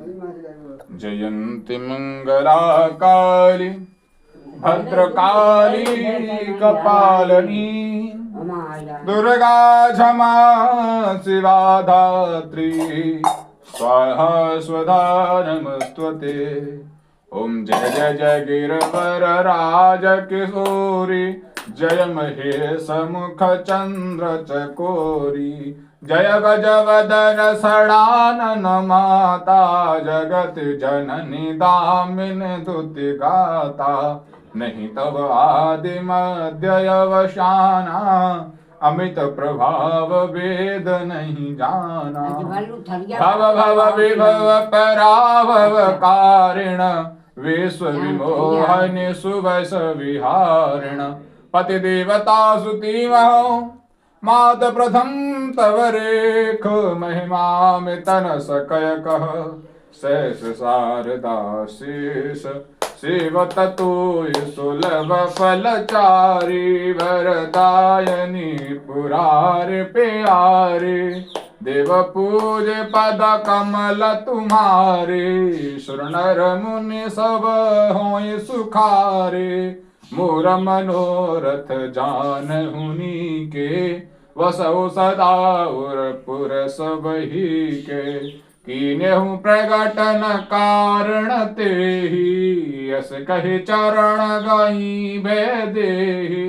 जयन्ति मंगला काली भद्रकाली कपालिनी दुर्गा क्षमा शिवा धात्री स्वाहा स्वधा नमस्तुते। ओम जय जय जय गिरवर राज किशोरी जय महेश मुख चंद्र चकोरी जय गजवदन षडानन माता जगत जननी दामिनी स्तुति गाता। नहीं तब आदि मध्य अवसाना अमित प्रभाव वेद नहीं जाना। भव भव विभव पराभव कारिण विश्व विमोहन सुवस विहारिण पति देवता सुती महो मात प्रथम तव रेख महिमा में तन सकय कह शेष शारदा शेष सेवत तोय सुलभ फलचारी वरदायनी पुरारे प्यारे देव पूजे पद कमल तुम्हारे सुर नर मुनि सब होय सुखारे मोर मनोरथ जान हुनी के वसौ सदा उरपुर सब ही के कीनेहु प्रगटन कारण ते ही यस कहि चरण गई भेदेहि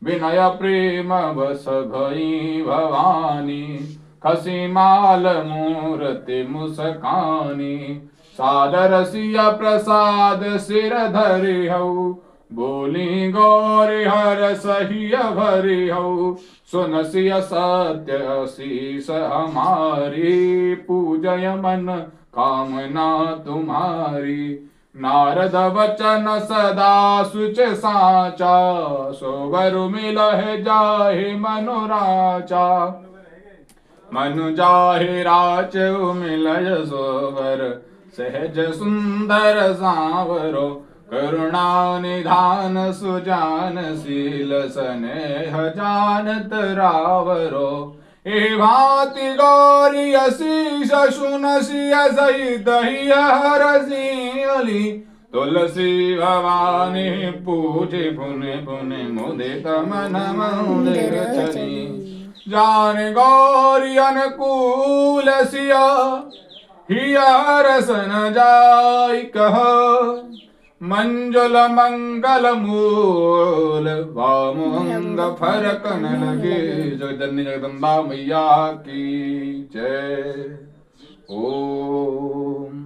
विनय प्रेम बस भई भवानी खसी माल मूर्ति मुस्कानी सादर सिया प्रसाद सिर धरि हऊ बोली गौरी हर सहिय भरी हऊ सुन सिय सत्य शीस हमारी पूजय मन कामना तुम्हारी। नारद वचन सदा सुच साचा सोबर मिलह जाहि मनुराचा मनु जाहि राच मिलय सोबर सहज सुंदर सांवरो करुणा निधान सुजान शील स्नेह जानत रावरो ए भांति गौरी अशीष सुनसिय सहित हरसी अली तुलसी भवानी पूजे पुने पुने मुदित मन मंदिर चली जान गौरी अनुकूल सिया हिया रसन जाय कह मंजुल मंगल मूल वामंग फरकन लगे। जगदन्नी जगदम्बा मैया की जय। ओम।